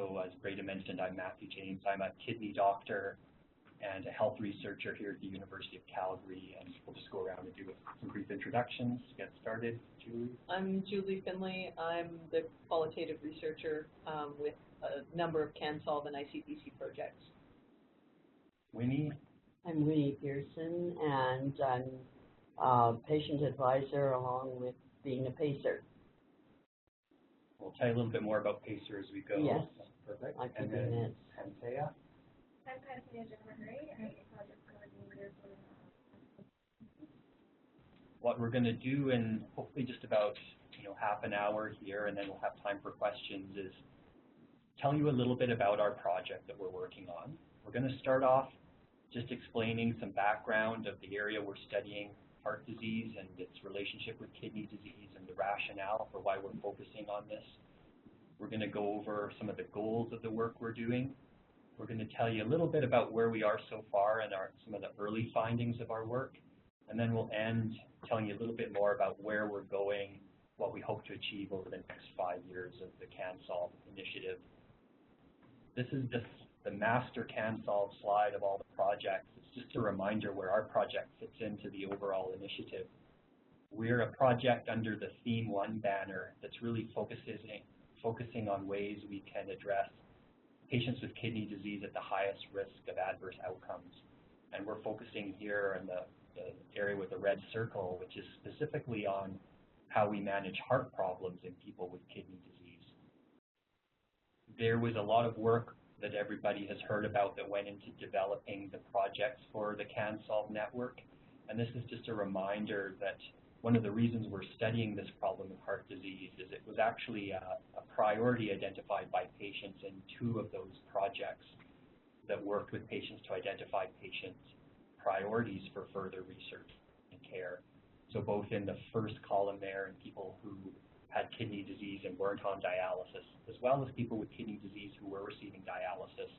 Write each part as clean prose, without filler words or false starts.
also, as Breda mentioned, I'm Matthew James. I'm a kidney doctor and a health researcher here at the University of Calgary, and we'll just go around and do some brief introductions to get started. Julie? I'm Julie Finley. I'm the qualitative researcher with a number of CanSolve and ICBC projects. Winnie? I'm Winnie Pearson, and I'm a patient advisor along with being a PACER. We'll tell you a little bit more about PACER as we go. Yes. Perfect. I can and do then that. Panthea? I'm Panthea Jennifer. I'm a project coordinator for What we're going to do in hopefully just about half an hour here, and then we'll have time for questions, is tell you a little bit about our project that we're working on. We're going to start off just explaining some background of the area we're studying, heart disease and its relationship with kidney disease, and the rationale for why we're focusing on this. We're going to go over some of the goals of the work we're doing. We're going to tell you a little bit about where we are so far and some of the early findings of our work. And then we'll end telling you a little bit more about where we're going, what we hope to achieve over the next 5 years of the CanSolve initiative. This is the master CanSolve slide of all the projects. It's just a reminder where our project fits into the overall initiative. We're a project under the Theme 1 banner that's really focusing on ways we can address patients with kidney disease at the highest risk of adverse outcomes. And we're focusing here in the area with the red circle, which is specifically on how we manage heart problems in people with kidney disease. There was a lot of work that everybody has heard about that went into developing the projects for the CanSolve network. And this is just a reminder that one of the reasons we're studying this problem of heart disease is it was actually a priority identified by patients in 2 of those projects that worked with patients to identify patient priorities for further research and care. So both in the first column there, in people who had kidney disease and weren't on dialysis, as well as people with kidney disease who were receiving dialysis,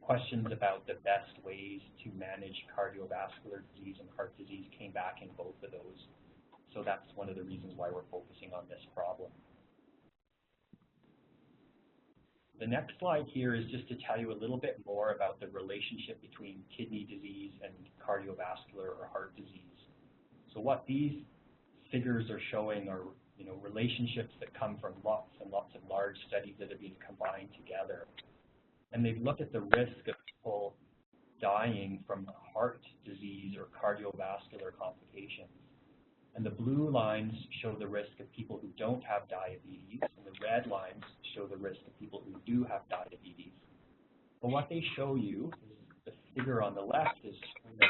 questions about the best ways to manage cardiovascular disease and heart disease came back in both of those. So that's one of the reasons why we're focusing on this problem. The next slide here is just to tell you a little bit more about the relationship between kidney disease and cardiovascular or heart disease. So what these figures are showing are relationships that come from lots and lots of large studies that have been combined together. And they've looked at the risk of people dying from heart disease or cardiovascular complications. And the blue lines show the risk of people who don't have diabetes, and the red lines show the risk of people who do have diabetes. But what they show you, is the figure on the left is that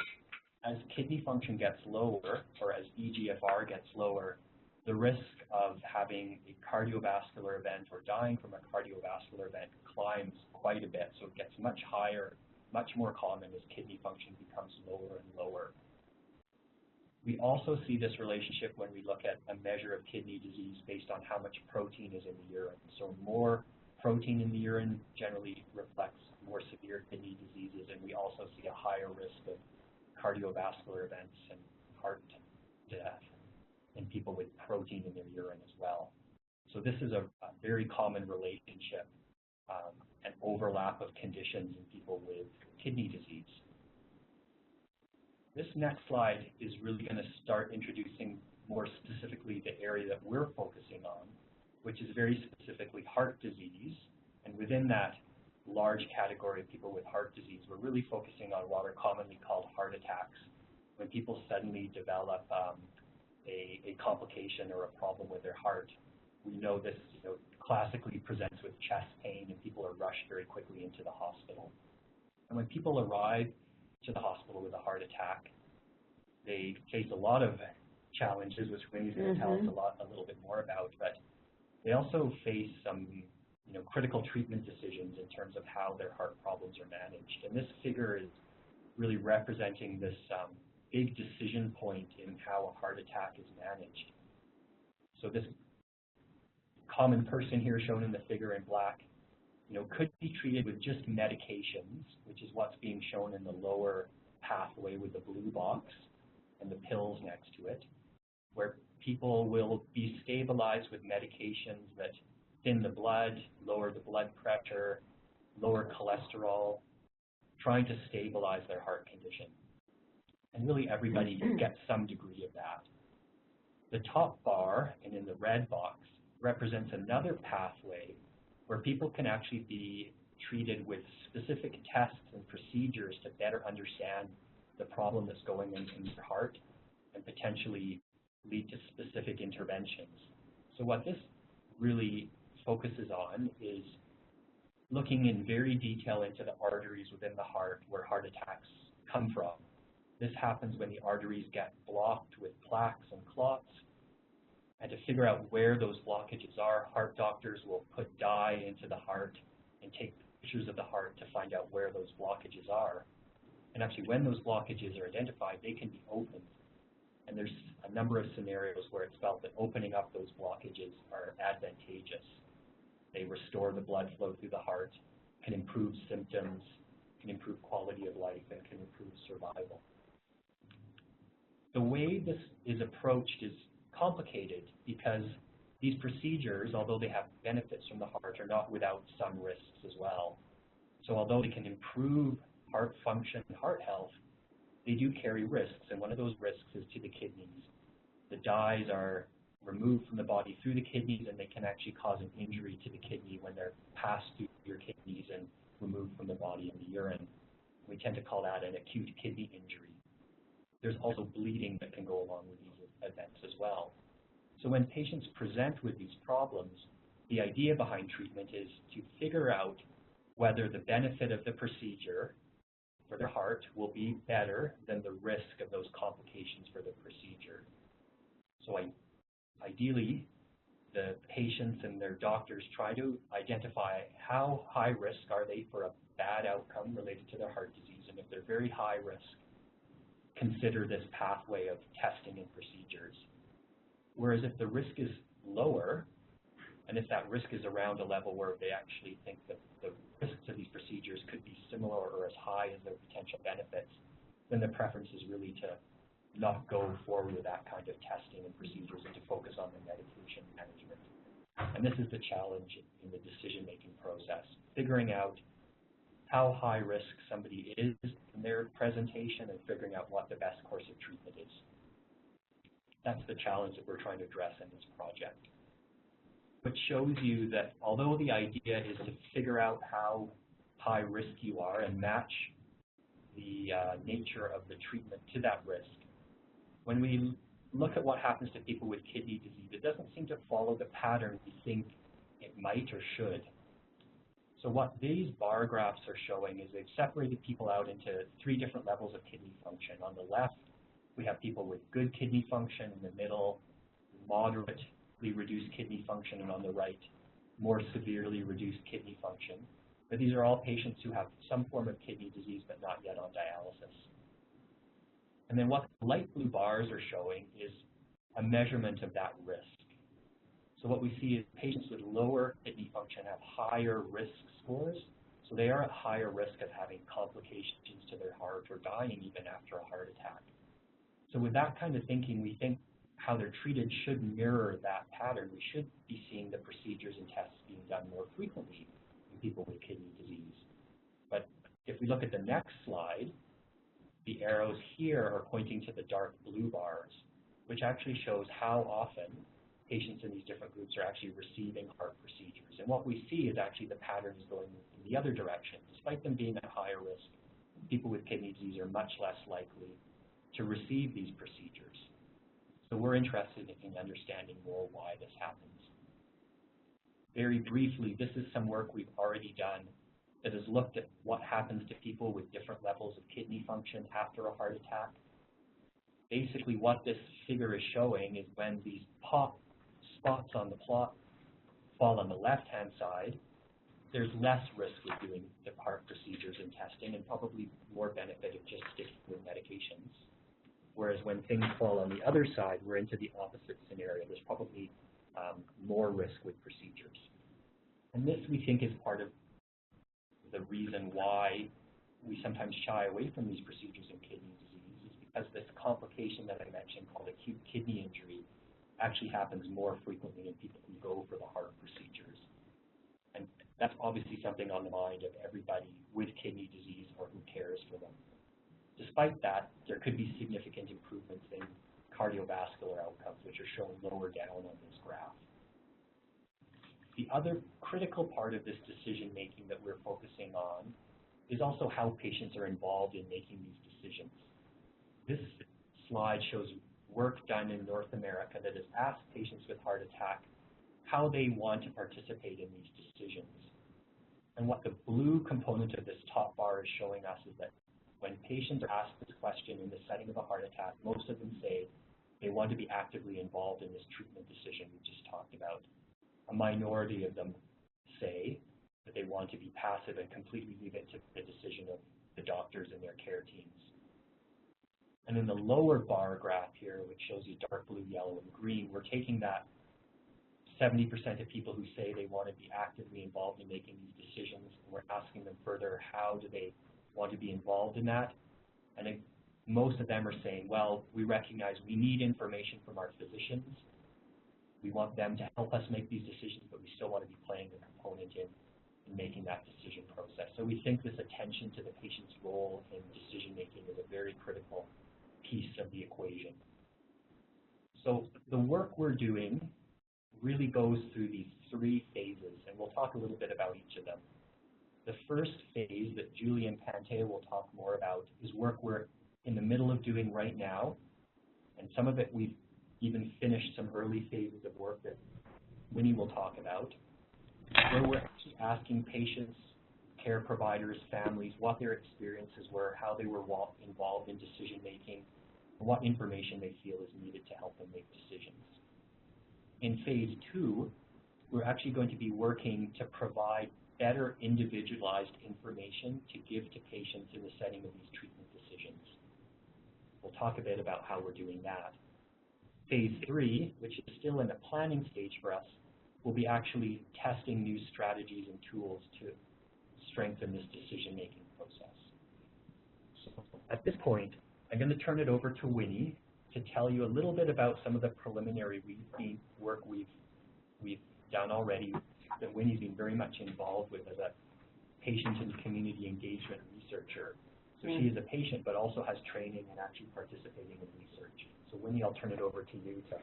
as kidney function gets lower, or as eGFR gets lower, the risk of having a cardiovascular event or dying from a cardiovascular event climbs quite a bit. So it gets much higher, much more common as kidney function becomes lower and lower. We also see this relationship when we look at a measure of kidney disease based on how much protein is in the urine. So more protein in the urine generally reflects more severe kidney diseases, and we also see a higher risk of cardiovascular events and heart death in people with protein in their urine as well. So this is a very common relationship, an overlap of conditions in people with kidney disease. This next slide is really going to start introducing more specifically the area that we're focusing on, which is very specifically heart disease. And within that large category of people with heart disease, we're really focusing on what are commonly called heart attacks, when people suddenly develop a complication or a problem with their heart. We know this classically presents with chest pain, and people are rushed very quickly into the hospital. And when people arrive to the hospital with a heart attack, they face a lot of challenges, which Winnie's going to tell us a little bit more about, but they also face some critical treatment decisions in terms of how their heart problems are managed. And this figure is really representing this big decision point in how a heart attack is managed. So this common person here shown in the figure in black could be treated with just medications, which is what's being shown in the lower pathway with the blue box and the pills next to it, where people will be stabilized with medications that thin the blood, lower the blood pressure, lower cholesterol, trying to stabilize their heart condition. And really everybody gets some degree of that. The top bar, and in the red box, represents another pathway where people can actually be treated with specific tests and procedures to better understand the problem that's going in their heart and potentially lead to specific interventions. So what this really focuses on is looking in very detail into the arteries within the heart where heart attacks come from. This happens when the arteries get blocked with plaques and clots. And to figure out where those blockages are, heart doctors will put dye into the heart and take pictures of the heart to find out where those blockages are. And actually, when those blockages are identified, they can be opened. And there's a number of scenarios where it's felt that opening up those blockages are advantageous. They restore the blood flow through the heart, can improve symptoms, can improve quality of life, and can improve survival. The way this is approached is complicated because these procedures, although they have benefits from the heart, are not without some risks as well. So although they can improve heart function and heart health, they do carry risks, and one of those risks is to the kidneys. The dyes are removed from the body through the kidneys, and they can actually cause an injury to the kidney when they're passed through your kidneys and removed from the body in the urine. We tend to call that an acute kidney injury. There's also bleeding that can go along with these events as well. So when patients present with these problems, the idea behind treatment is to figure out whether the benefit of the procedure for their heart will be better than the risk of those complications for the procedure. So ideally, the patients and their doctors try to identify how high risk are they for a bad outcome related to their heart disease, and if they're very high risk, consider this pathway of testing and procedures. Whereas if the risk is lower, and if that risk is around a level where they actually think that the risks of these procedures could be similar or as high as their potential benefits, then the preference is really to not go forward with that kind of testing and procedures and to focus on the medication management. And this is the challenge in the decision-making process, figuring out how high risk somebody is in their presentation and figuring out what the best course of treatment is. That's the challenge that we're trying to address in this project. Which shows you that although the idea is to figure out how high risk you are and match the nature of the treatment to that risk, when we look at what happens to people with kidney disease, it doesn't seem to follow the pattern we think it might or should. So what these bar graphs are showing is they've separated people out into 3 different levels of kidney function. On the left, we have people with good kidney function. In the middle, moderately reduced kidney function, and on the right, more severely reduced kidney function. But these are all patients who have some form of kidney disease but not yet on dialysis. And then what the light blue bars are showing is a measurement of that risk. So what we see is patients with lower kidney function have higher risk scores, so they are at higher risk of having complications to their heart or dying even after a heart attack. So with that kind of thinking, we think how they're treated should mirror that pattern. We should be seeing the procedures and tests being done more frequently in people with kidney disease. But if we look at the next slide, the arrows here are pointing to the dark blue bars, which actually shows how often patients in these different groups are actually receiving heart procedures. And what we see is actually the pattern is going in the other direction. Despite them being at higher risk, people with kidney disease are much less likely to receive these procedures. So we're interested in understanding more why this happens. Very briefly, this is some work we've already done that has looked at what happens to people with different levels of kidney function after a heart attack. Basically, what this figure is showing is when these spots on the plot fall on the left-hand side, there's less risk with doing the heart procedures and testing, and probably more benefit of just sticking with medications. Whereas when things fall on the other side, we're into the opposite scenario. There's probably more risk with procedures. And this, we think, is part of the reason why we sometimes shy away from these procedures in kidney disease, is because this complication that I mentioned called acute kidney injury actually happens more frequently in people who go for the heart procedures. And That's obviously something on the mind of everybody with kidney disease or who cares for them. Despite that, there could be significant improvements in cardiovascular outcomes, which are shown lower down on this graph. The other critical part of this decision-making that we're focusing on is also how patients are involved in making these decisions. This slide shows work done in North America that has asked patients with heart attack how they want to participate in these decisions. And what the blue component of this top bar is showing us is that when patients are asked this question in the setting of a heart attack, most of them say they want to be actively involved in this treatment decision we just talked about. A minority of them say that they want to be passive and completely leave it to the decision of the doctors and their care teams. And in the lower bar graph here, which shows you dark blue, yellow, and green, we're taking that 70% of people who say they want to be actively involved in making these decisions, and we're asking them further, how do they want to be involved in that? And most of them are saying, well, we recognize we need information from our physicians. We want them to help us make these decisions, but we still want to be playing a component in making that decision process. So we think this attention to the patient's role in decision-making is a very critical piece of the equation. So the work we're doing really goes through these three phases, and we'll talk a little bit about each of them. The first phase that Julie and Pantea will talk more about is work we're in the middle of doing right now, and some of it we've even finished some early phases of work that Winnie will talk about, where we're actually asking patients, care providers, families, what their experiences were, how they were involved in decision-making, and what information they feel is needed to help them make decisions. In phase 2, we're actually going to be working to provide better individualized information to give to patients in the setting of these treatment decisions. We'll talk a bit about how we're doing that. Phase 3, which is still in the planning stage for us, will be actually testing new strategies and tools to strengthen this decision-making process. So at this point, I'm going to turn it over to Winnie to tell you a little bit about some of the preliminary work we've done already that Winnie's been very much involved with as a patient and community engagement researcher. So she is a patient, but also has training and actually participating in research. So Winnie, I'll turn it over to you to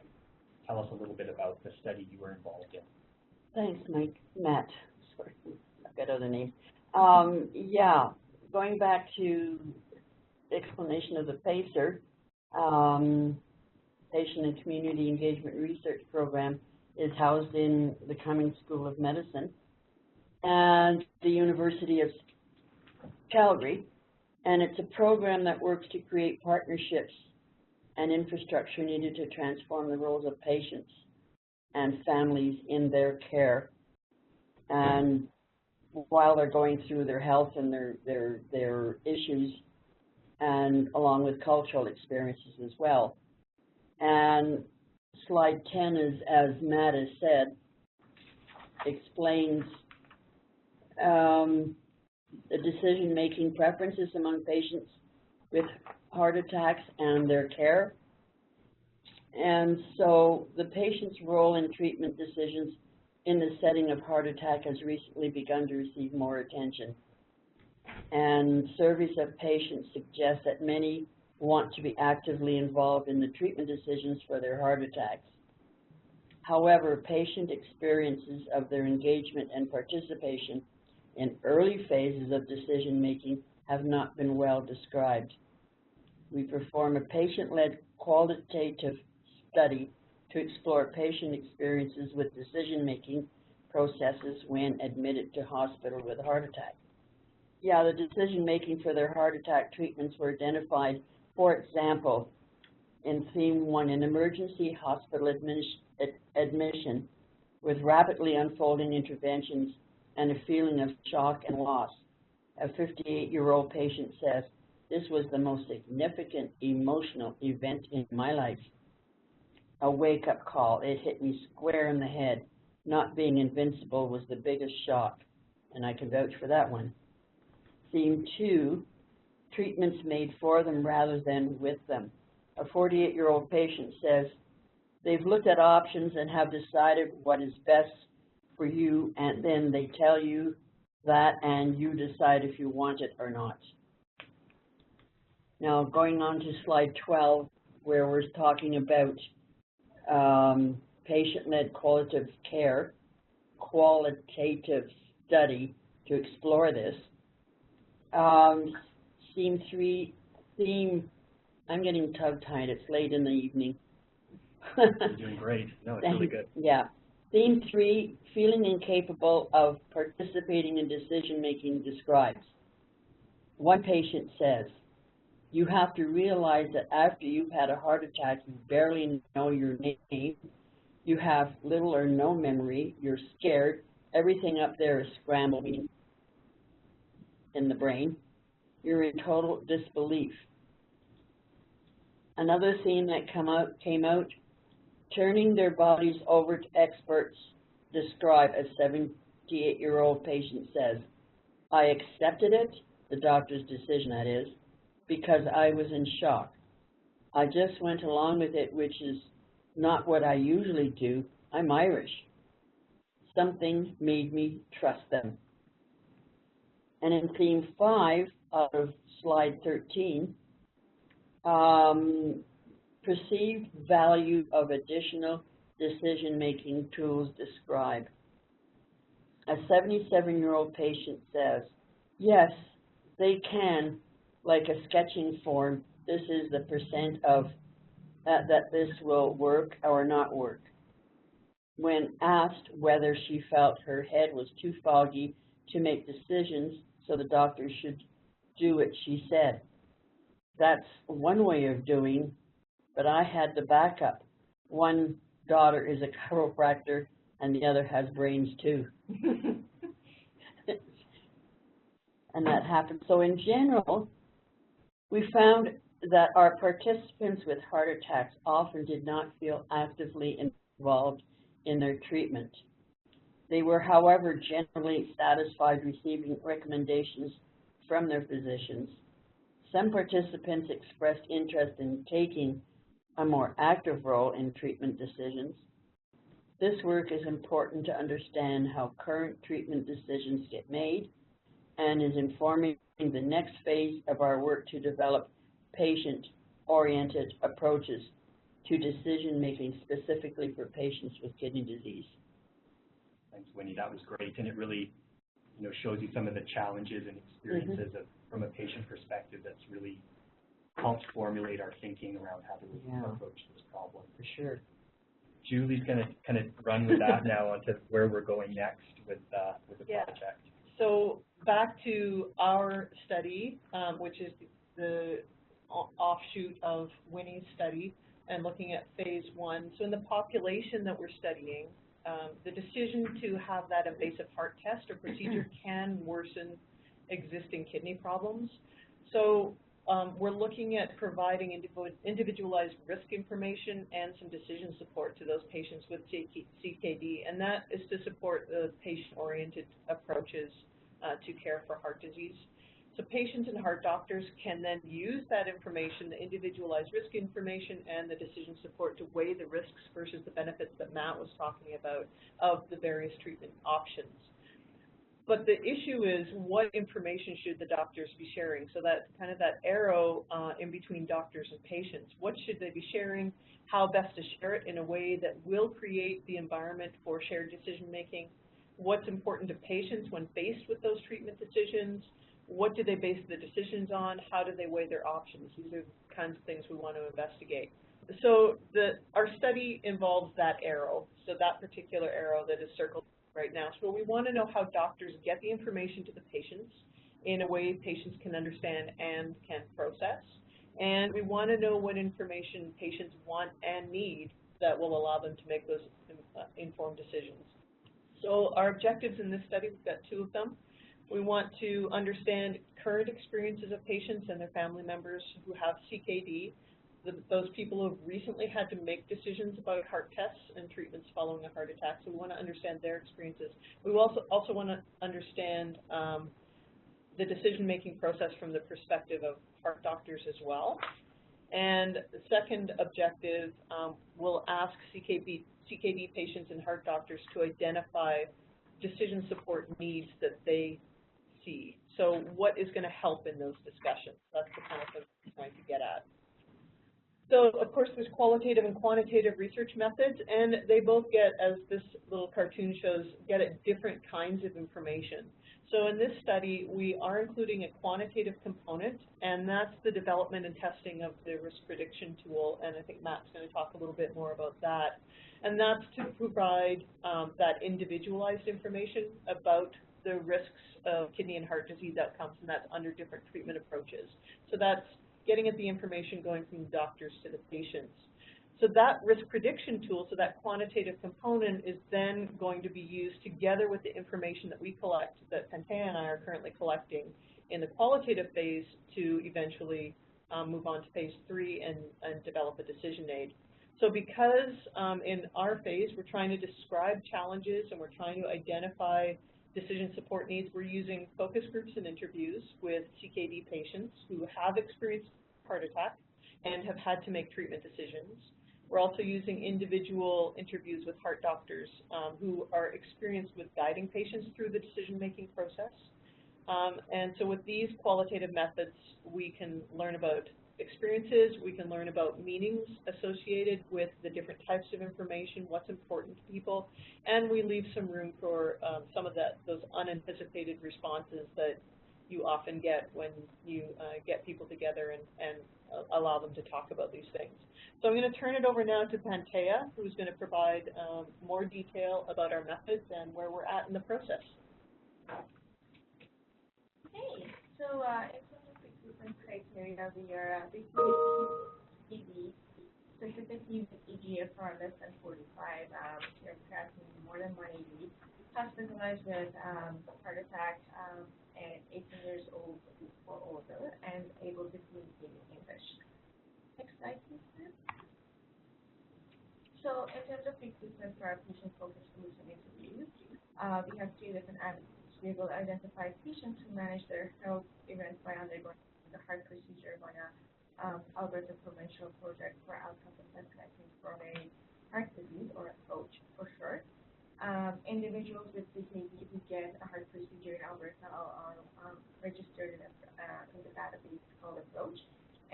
tell us a little bit about the study you were involved in. Thanks, Matt. Sorry, I've got other names. Yeah, going back to the explanation of the PACER, Patient and Community Engagement Research Program, is housed in the Cummings School of Medicine and the University of Calgary, and it's a program that works to create partnerships and infrastructure needed to transform the roles of patients and families in their care, and while they're going through their health and their issues, and along with cultural experiences as well. And slide 10 is, as Matt has said, explains the decision-making preferences among patients with heart attacks and their care. And so the patient's role in treatment decisions in the setting of heart attack has recently begun to receive more attention. And surveys of patients suggest that many want to be actively involved in the treatment decisions for their heart attacks. However, patient experiences of their engagement and participation in early phases of decision-making have not been well described. We perform a patient-led qualitative study to explore patient experiences with decision-making processes when admitted to hospital with a heart attack. Yeah, the decision-making for their heart attack treatments were identified, for example, in theme 1, an emergency hospital admission with rapidly unfolding interventions and a feeling of shock and loss. A 58-year-old patient says, "This was the most significant emotional event in my life. A wake-up call. It hit me square in the head. Not being invincible was the biggest shock," and I can vouch for that one. Theme 2, treatments made for them rather than with them. A 48-year-old patient says they've looked at options and have decided what is best for you, and then they tell you that, and you decide if you want it or not. Now, going on to slide 12, where we're talking about patient-led qualitative care, qualitative study to explore this. I'm getting tongue-tied, it's late in the evening. You're doing great. No, it's really good. Yeah. Theme 3, feeling incapable of participating in decision-making describes. One patient says, you have to realize that after you've had a heart attack, you barely know your name, you have little or no memory, you're scared, everything up there is scrambled in the brain, you're in total disbelief. Another theme that came out, turning their bodies over to experts describe, a 78-year-old patient says, I accepted it, the doctor's decision that is, because I was in shock. I just went along with it, which is not what I usually do. I'm Irish. Something made me trust them. And in theme 5 out of slide 13, perceived value of additional decision-making tools describe. A 77-year-old patient says, yes, they can, like a sketching form, this is the percent of that this will work or not work. When asked whether she felt her head was too foggy to make decisions, so the doctor should do it, she said, that's one way of doing, but I had the backup. One daughter is a chiropractor and the other has brains too. And that happened. So in general, we found that our participants with heart attacks often did not feel actively involved in their treatment. They were, however, generally satisfied receiving recommendations from their physicians. Some participants expressed interest in taking a more active role in treatment decisions. This work is important to understand how current treatment decisions get made and is informing the next phase of our work to develop patient-oriented approaches to decision-making specifically for patients with kidney disease. Thanks, Winnie. That was great, and it really, shows you some of the challenges and experiences from a patient perspective. That's really helped formulate our thinking around how to approach this problem. For sure. Julie's going to kind of run with that now onto where we're going next with the project. So back to our study, which is the offshoot of Winnie's study, and looking at phase 1. So in the population that we're studying, the decision to have that invasive heart test or procedure can worsen existing kidney problems. So we're looking at providing individualized risk information and some decision support to those patients with CKD, and that is to support the patient-oriented approaches to care for heart disease. So patients and heart doctors can then use that information, the individualized risk information and the decision support, to weigh the risks versus the benefits that Matt was talking about of the various treatment options. But the issue is, what information should the doctors be sharing? So that kind of that arrow in between doctors and patients. What should they be sharing? How best to share it in a way that will create the environment for shared decision making? What's important to patients when faced with those treatment decisions? What do they base the decisions on? How do they weigh their options? These are the kinds of things we want to investigate. So our study involves that arrow, so that particular arrow that is circled right now. So we want to know how doctors get the information to the patients in a way patients can understand and can process. And we want to know what information patients want and need that will allow them to make those informed decisions. So our objectives in this study, we've got 2 of them. We want to understand current experiences of patients and their family members who have CKD, those people who have recently had to make decisions about heart tests and treatments following a heart attack. So we want to understand their experiences. We also want to understand the decision-making process from the perspective of heart doctors as well. And the second objective, we'll ask CKD patients and heart doctors to identify decision support needs that they see. So what is going to help in those discussions? That's the kind of thing we're trying to get at. So, of course, there's qualitative and quantitative research methods, and they both get, as this little cartoon shows, get at different kinds of information. So in this study, we are including a quantitative component, and that's the development and testing of the risk prediction tool, and I think Matt's going to talk a little bit more about that. And that's to provide that individualized information about the risks of kidney and heart disease outcomes, and that's under different treatment approaches. So that's getting at the information going from the doctors to the patients. So that risk prediction tool, so that quantitative component, is then going to be used together with the information that we collect, that Pantea and I are currently collecting in the qualitative phase, to eventually move on to phase 3 and develop a decision aid. So because in our phase we're trying to describe challenges and we're trying to identify decision support needs, we're using focus groups and interviews with CKD patients who have experienced heart attack and have had to make treatment decisions. We're also using individual interviews with heart doctors who are experienced with guiding patients through the decision-making process. And so with these qualitative methods, we can learn about experiences, we can learn about meanings associated with the different types of information, what's important to people, and we leave some room for some of those unanticipated responses that you often get when you get people together and allow them to talk about these things. So I'm going to turn it over now to Pantea, who's going to provide more detail about our methods and where we're at in the process. Okay, so in terms of recruitment criteria, we are basically specifically with eGFR less than 45, you're creatinine more than 180, hospitalized with heart attack, and 18 years old or older, and able to communicate in English. Next slide, please. So in terms of recruitment for our patient-focused groups and interviews, we have 2 different avenues. We will identify patients who manage their health events by undergoing the heart procedure on a Alberta Provincial Project for Outcomes Assessment in Coronary Heart Disease, or approach for short. Individuals with CKD who get a heart procedure in Alberta are registered in the database called Approach,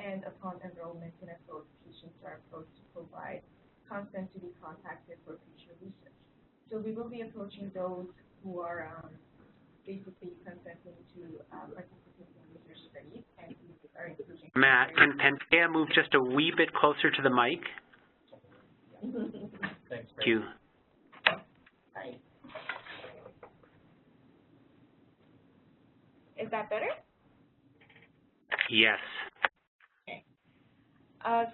and upon enrollment in Approach, patients are approached to provide consent to be contacted for future research. So we will be approaching those who are basically consenting to participate in research studies, and we are including. Matt, can Pantea move just a wee bit closer to the mic? Thanks, Thank you. Right. Is that better? Yes. Okay.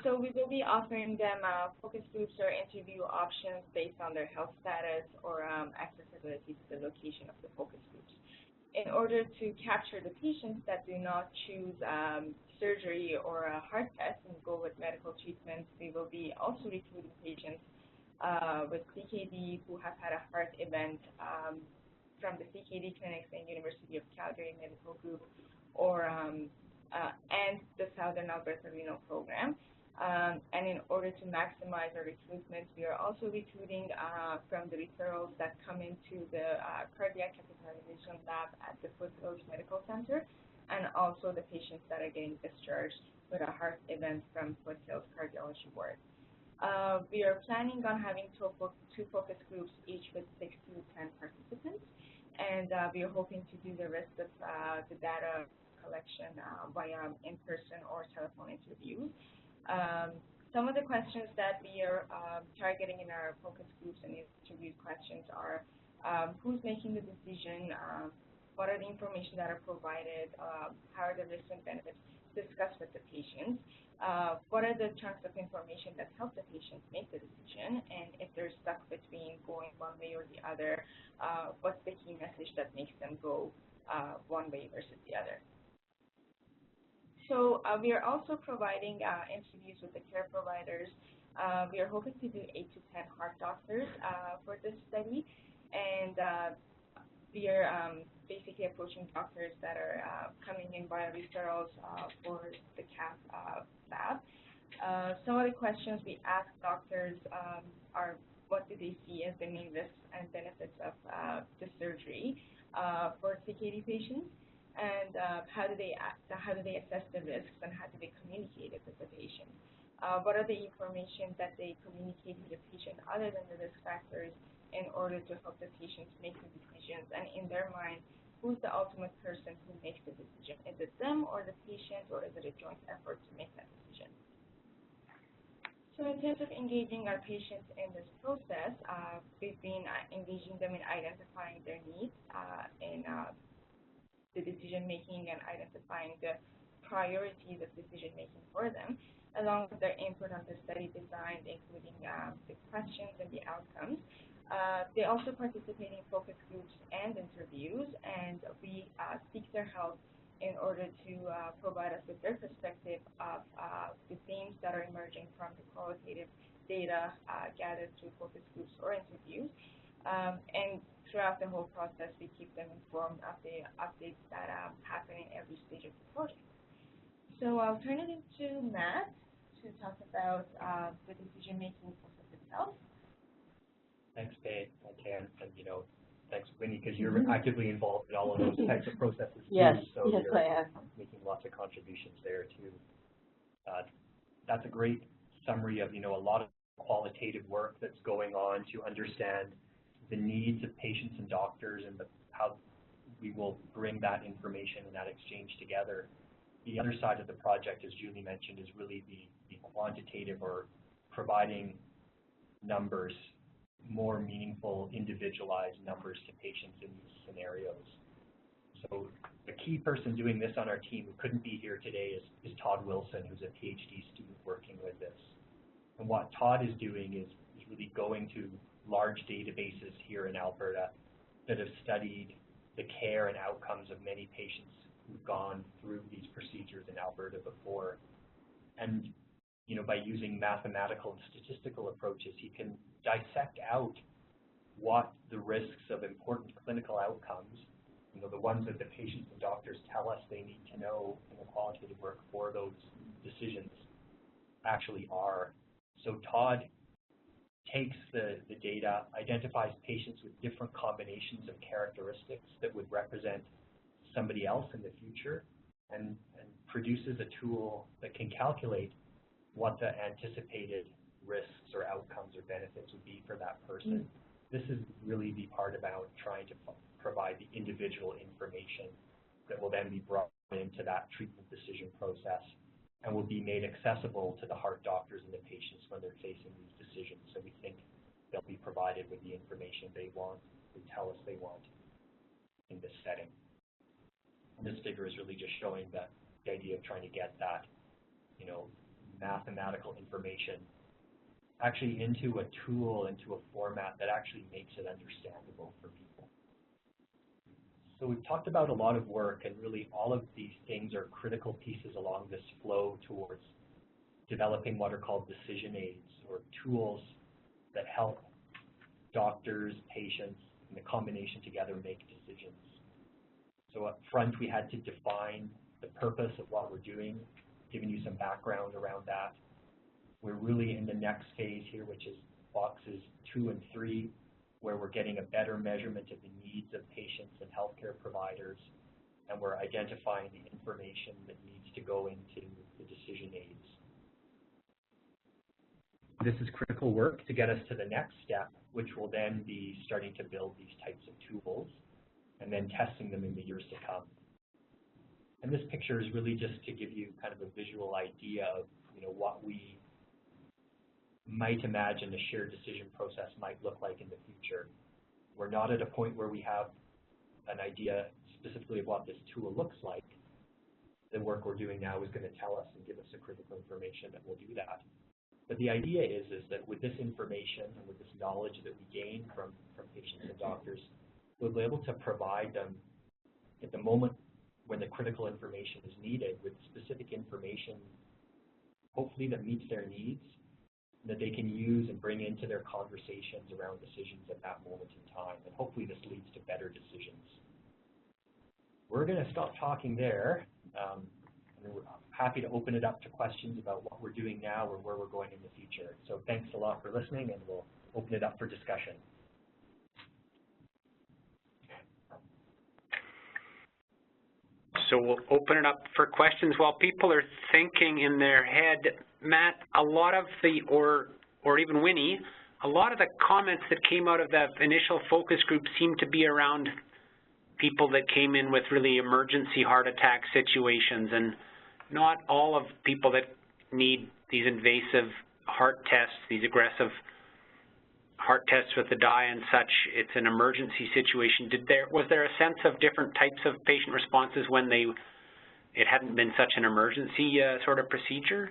So we will be offering them focus groups or interview options based on their health status or accessibility to the location of the focus groups. In order to capture the patients that do not choose surgery or a heart test and go with medical treatments, we will be also recruiting patients with CKD who have had a heart event from the CKD clinics and University of Calgary Medical Group, or and the Southern Alberta Renal Program. And in order to maximize our recruitment, we are also recruiting from the referrals that come into the cardiac catheterization lab at the Foothills Medical Center, and also the patients that are getting discharged with a heart event from Foothills Cardiology Ward. We are planning on having 2 focus groups, each with 6 to 10 participants, and we are hoping to do the rest of the data collection via in-person or telephone interviews. Some of the questions that we are targeting in our focus groups and interview questions are who's making the decision, what are the information that are provided, how are the risks and benefits discussed with the patients, what are the chunks of information that help the patients make the decision, and if they're stuck between going one way or the other, what's the key message that makes them go one way versus the other. So we are also providing interviews with the care providers. We are hoping to do 8 to 10 heart doctors for this study, and we are basically approaching doctors that are coming in via referrals for the CAP lab. Some of the questions we ask doctors are what do they see as the main risks and benefits of the surgery for CKD patients, and how do they assess the risks, and how do they communicate it with the patient? What are the information that they communicate to the patient other than the risk factors in order to help the patients make the decisions? And in their mind, who's the ultimate person who makes the decision? Is it them or the patient, or is it a joint effort to make that decision? So in terms of engaging our patients in this process, we've been engaging them in identifying their needs, in the decision-making and identifying the priorities of decision-making for them, along with their input on the study design, including the questions and the outcomes. They also participate in focus groups and interviews, and we seek their help in order to provide us with their perspective of the themes that are emerging from the qualitative data gathered through focus groups or interviews. And throughout the whole process, we keep them informed of the updates that happen in every stage of the project. So I'll turn it into Matt to talk about the decision-making process itself. Thanks, Paige. And thanks, Winnie, because you're actively involved in all of those types of processes too. Yes, So yes, you're I am. making lots of contributions there too. That's a great summary of a lot of qualitative work that's going on to understand the needs of patients and doctors, and how we will bring that information and that exchange together. The other side of the project, as Julie mentioned, is really the quantitative, or providing numbers, more meaningful, individualized numbers to patients in these scenarios. So the key person doing this on our team, who couldn't be here today, is Todd Wilson, who's a PhD student working with this. And what Todd is doing is really going to large databases here in Alberta that have studied the care and outcomes of many patients who've gone through these procedures in Alberta before. And by using mathematical and statistical approaches, he can dissect out what the risks of important clinical outcomes, the ones that the patients and doctors tell us they need to know in the qualitative work for those decisions, actually are. So Todd takes the data, identifies patients with different combinations of characteristics that would represent somebody else in the future, and produces a tool that can calculate what the anticipated risks or outcomes or benefits would be for that person. This is really the part about trying to provide the individual information that will then be brought into that treatment decision process, and will be made accessible to the heart doctors and the patients when they're facing these decisions. So we think they'll be provided with the information they want, they tell us they want in this setting. And this figure is really just showing the idea of trying to get that, mathematical information actually into a tool, into a format that actually makes it understandable for people. So we've talked about a lot of work, and really all of these things are critical pieces along this flow towards developing what are called decision aids, or tools that help doctors, patients, and the combination together make decisions. So up front, we had to define the purpose of what we're doing, giving you some background around that. We're really in the next phase here, which is boxes 2 and 3, where we're getting a better measurement of the needs of patients and healthcare providers, and we're identifying the information that needs to go into the decision aids. This is critical work to get us to the next step, which will then be starting to build these types of tools and then testing them in the years to come. And this picture is really just to give you kind of a visual idea of what we might imagine a shared decision process might look like in the future. We're not at a point where we have an idea specifically of what this tool looks like. The work we're doing now is going to tell us and give us the critical information that will do that. But the idea is that with this information and with this knowledge that we gain from patients and doctors, we'll be able to provide them at the moment when the critical information is needed, with specific information, hopefully that meets their needs, that they can use and bring into their conversations around decisions at that moment in time. And hopefully this leads to better decisions. We're going to stop talking there. And we're happy to open it up to questions about what we're doing now or where we're going in the future. So thanks a lot for listening, and we'll open it up for discussion. So we'll open it up for questions while people are thinking in their head. Matt, a lot of the, or even Winnie, a lot of the comments that came out of the initial focus group seem to be around people that came in with really emergency heart attack situations, and not all of people that need these invasive heart tests, these aggressive heart tests with the dye and such, it's an emergency situation. Was there a sense of different types of patient responses when it hadn't been such an emergency sort of procedure?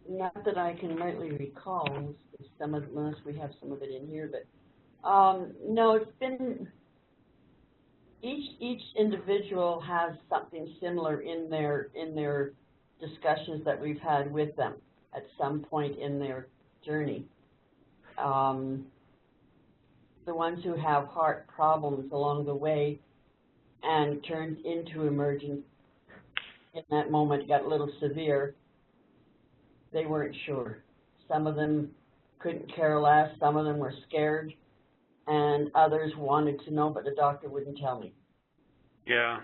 Not that I can rightly recall, unless we have some of it in here, but no, it's been, each individual has something similar in their discussions that we've had with them at some point in their journey. The ones who have heart problems along the way and turned into emergent in that moment, got a little severe, they weren't sure. Some of them couldn't care less, some of them were scared, and others wanted to know, but the doctor wouldn't tell me. Yeah.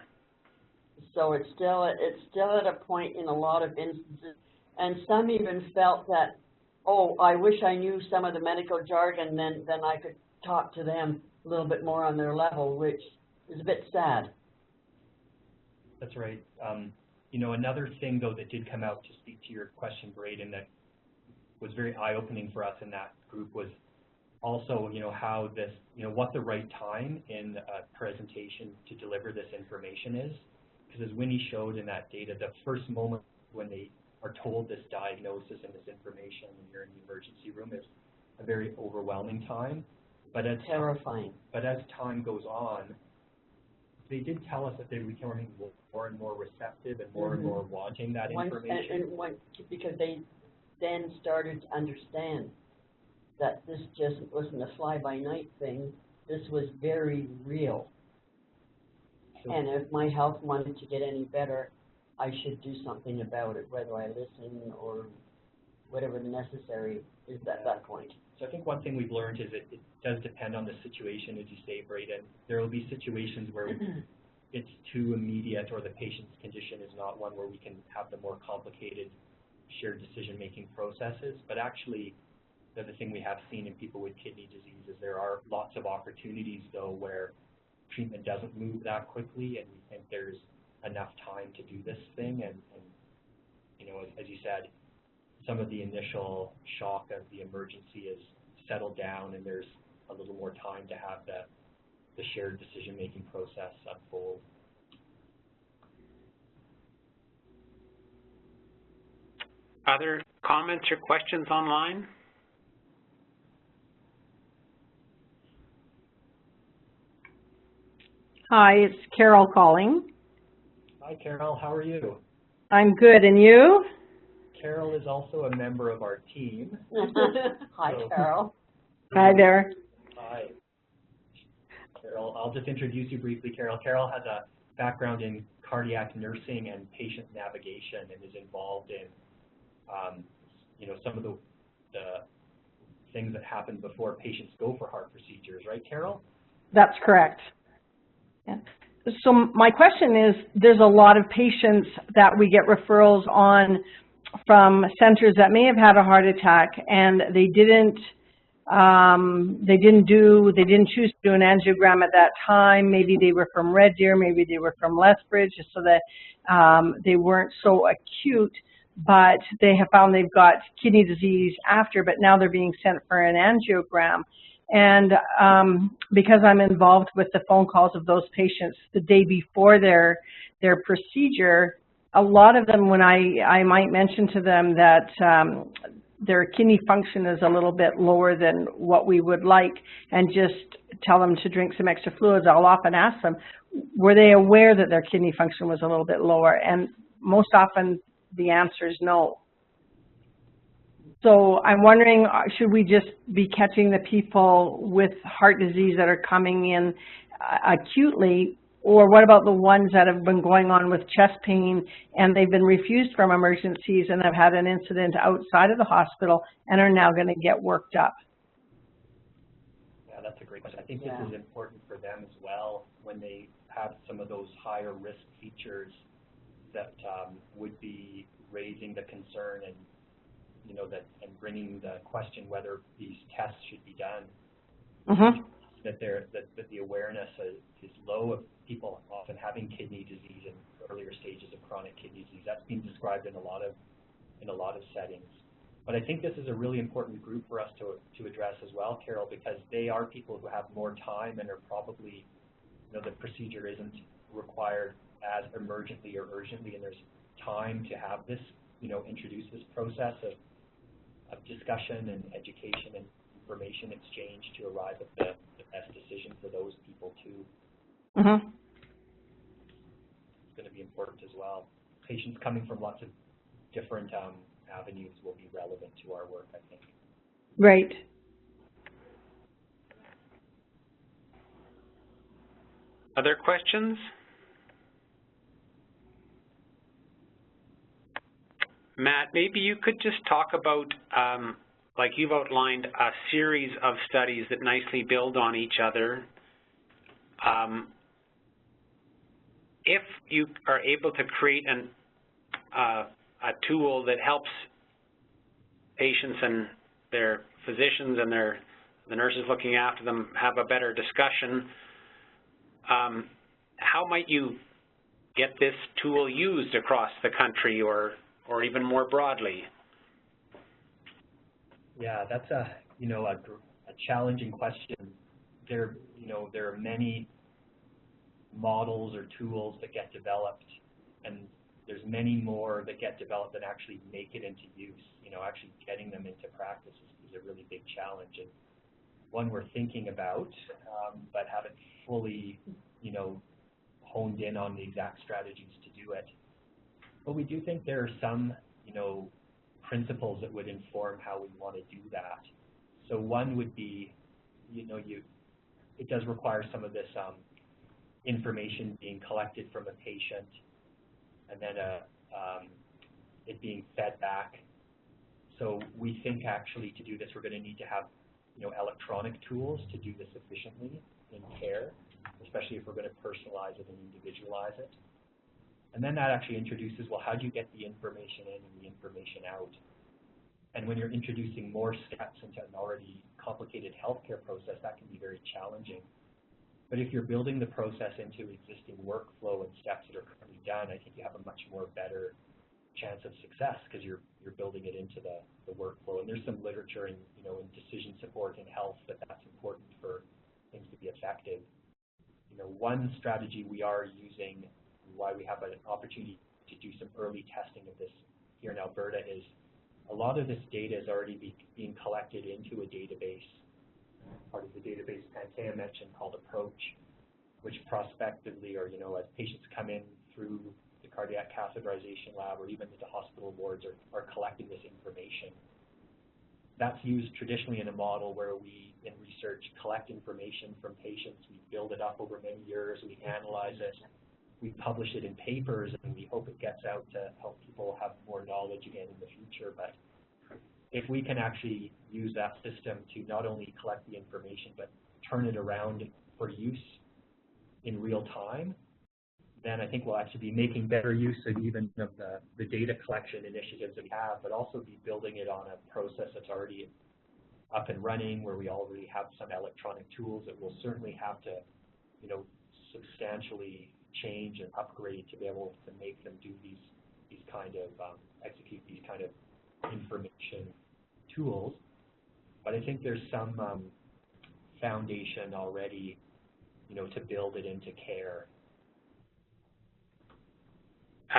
So it's still at a point in a lot of instances, and some even felt that, oh, I wish I knew some of the medical jargon, then I could talk to them a little bit more on their level, which is a bit sad. That's right. You know, another thing, though, that did come out, to speak to your question, Braden, that was very eye-opening for us in that group was also, you know, how this, you know, what the right time in a presentation to deliver this information is. Because as Winnie showed in that data, the first moment when they are told this diagnosis and this information and you're in the emergency room is a very overwhelming time. But as terrifying. But as time goes on, they did tell us that they're becoming more and more receptive and more and more wanting that information. Because they then started to understand that this just wasn't a fly-by-night thing. This was very real. So, and if my health wanted to get any better, I should do something about it, whether I listen or whatever necessary is at that point. So I think one thing we've learned is it does depend on the situation, as you say, Braden. There will be situations where it's too immediate or the patient's condition is not one where we can have the more complicated shared decision-making processes. But actually, the other thing we have seen in people with kidney disease is there are lots of opportunities, though, where treatment doesn't move that quickly, and we think there's enough time to do this thing. And you know, as you said, some of the initial shock of the emergency is settled down, and there's a little more time to have the shared decision-making process unfold. Other comments or questions online? Hi, it's Carol calling. Hi, Carol. How are you? I'm good, and you? Carol is also a member of our team. Hi, Carol. Hi there. Hi. Carol, I'll just introduce you briefly, Carol. Carol has a background in cardiac nursing and patient navigation and is involved in, you know, some of the things that happen before patients go for heart procedures, right, Carol? That's correct. Yeah. So my question is, there's a lot of patients that we get referrals on from centers that may have had a heart attack, and they didn't choose to do an angiogram at that time. Maybe they were from Red Deer, maybe they were from Lethbridge, so that they weren't so acute, but they have found they've got kidney disease after, but now they're being sent for an angiogram. And because I'm involved with the phone calls of those patients the day before their procedure, a lot of them, when I might mention to them that their kidney function is a little bit lower than what we would like, and just tell them to drink some extra fluids, I'll often ask them, were they aware that their kidney function was a little bit lower? And most often the answer is no. So I'm wondering, should we just be catching the people with heart disease that are coming in acutely, Or what about the ones that have been going on with chest pain and they've been refused from emergencies and have had an incident outside of the hospital and are now going to get worked up? Yeah, that's a great question. I think this is important for them as well when they have some of those higher risk features that would be raising the concern and, you know, that and bringing the question whether these tests should be done. Mm-hmm. That the awareness is low of people often having kidney disease in earlier stages of chronic kidney disease. That's been described in a lot of settings. But I think this is a really important group for us to address as well, Carol, because they are people who have more time and are probably, you know, the procedure isn't required as emergently or urgently, and there's time to have this, you know, introduce this process of discussion and education and information exchange to arrive at the best decision for those people too. Mm-hmm. It's going to be important as well. Patients coming from lots of different avenues will be relevant to our work, I think. Right. Other questions? Matt, maybe you could just talk about, like you've outlined, a series of studies that nicely build on each other. If you are able to create a tool that helps patients and their physicians and the nurses looking after them have a better discussion, how might you get this tool used across the country or even more broadly? Yeah, that's a challenging question. There are many models or tools that get developed, and there's many more that get developed that actually make it into use. You know, actually getting them into practice is a really big challenge, and one we're thinking about, but haven't fully, you know, honed in on the exact strategies to do it. But we do think there are some, you know, principles that would inform how we want to do that. So one would be, you know, it does require some of this information being collected from a patient, and then it being fed back. So we think actually to do this, we're going to need to have, you know, electronic tools to do this efficiently in care, especially if we're going to personalize it and individualize it. And then that actually introduces, well, how do you get the information in and the information out? And when you're introducing more steps into an already complicated healthcare process, that can be very challenging. But if you're building the process into existing workflow and steps that are currently done, I think you have a much more better chance of success because you're building it into the workflow. And there's some literature in, you know, in decision support in health that's important for things to be effective. You know, one strategy we are using, why we have an opportunity to do some early testing of this here in Alberta, is a lot of this data is already being collected into a database, part of the database Pantea mentioned called Approach, which prospectively, or, you know, as patients come in through the cardiac catheterization lab or even into hospital wards are collecting this information. That's used traditionally in a model where we, in research, collect information from patients, we build it up over many years, we analyze it, we publish it in papers, and we hope it gets out to help people have more knowledge again in the future. But if we can actually use that system to not only collect the information, but turn it around for use in real time, then I think we'll actually be making better use of even of the data collection initiatives that we have, but also be building it on a process that's already up and running, where we already have some electronic tools that we'll certainly have to, you know, substantially change and upgrade to be able to make them do these kind of execute these kind of information tools. But I think there's some foundation already, you know, to build it into care.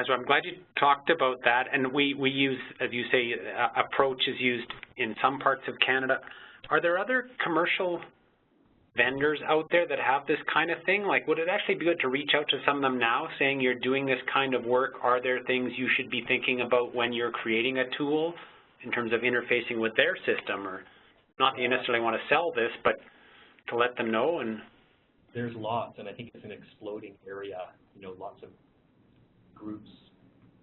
So I'm glad you talked about that, and we use, as you say, Approach is used in some parts of Canada. Are there other commercial vendors out there that have this kind of thing? Like, would it actually be good to reach out to some of them now saying you're doing this kind of work? Are there things you should be thinking about when you're creating a tool in terms of interfacing with their system? Or not that you necessarily want to sell this, but to let them know? And there's lots, and I think it's an exploding area, you know, lots of groups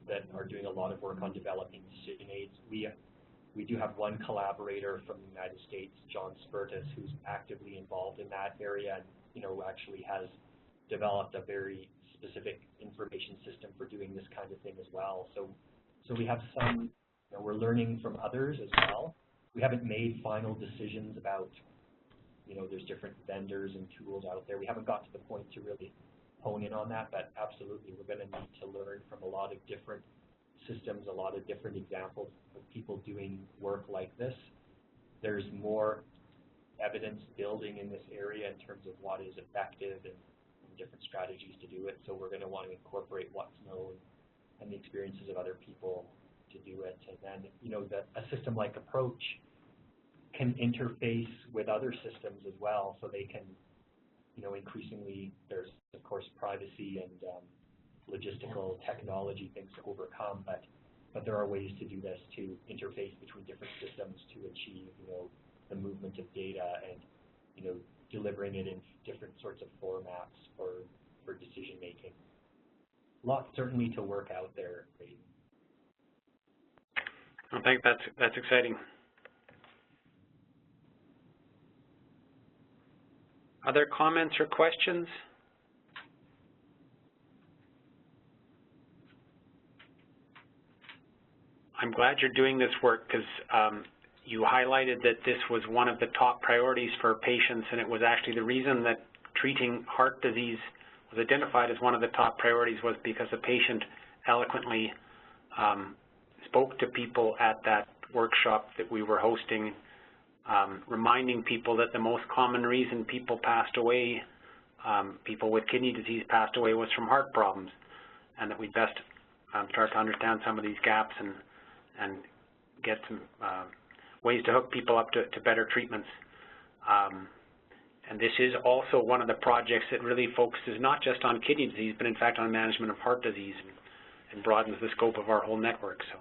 that are doing a lot of work on developing decision aids. We do have one collaborator from the United States, John Spurtis, who's actively involved in that area and, you know, actually has developed a very specific information system for doing this kind of thing as well. So we have some, you know, we're learning from others as well. We haven't made final decisions about, you know, there's different vendors and tools out there. We haven't got to the point to really hone in on that, but absolutely we're going to need to learn from a lot of different systems, a lot of different examples of people doing work like this. There's more evidence building in this area in terms of what is effective and different strategies to do it, so we're going to want to incorporate what's known and the experiences of other people to do it. And then, you know, a system-like approach can interface with other systems as well, so they can, you know, increasingly, there's of course privacy and logistical technology things to overcome, but there are ways to do this, to interface between different systems to achieve, you know, the movement of data and, you know, delivering it in different sorts of formats for decision making. Lots certainly to work out there. I think that's exciting. Other comments or questions? I'm glad you're doing this work because you highlighted that this was one of the top priorities for patients, and it was actually the reason that treating heart disease was identified as one of the top priorities was because a patient eloquently spoke to people at that workshop that we were hosting, reminding people that the most common reason people passed away, people with kidney disease passed away, was from heart problems, and that we'd best start to understand some of these gaps and get some ways to hook people up to better treatments. And this is also one of the projects that really focuses not just on kidney disease, but in fact on management of heart disease and broadens the scope of our whole network. So.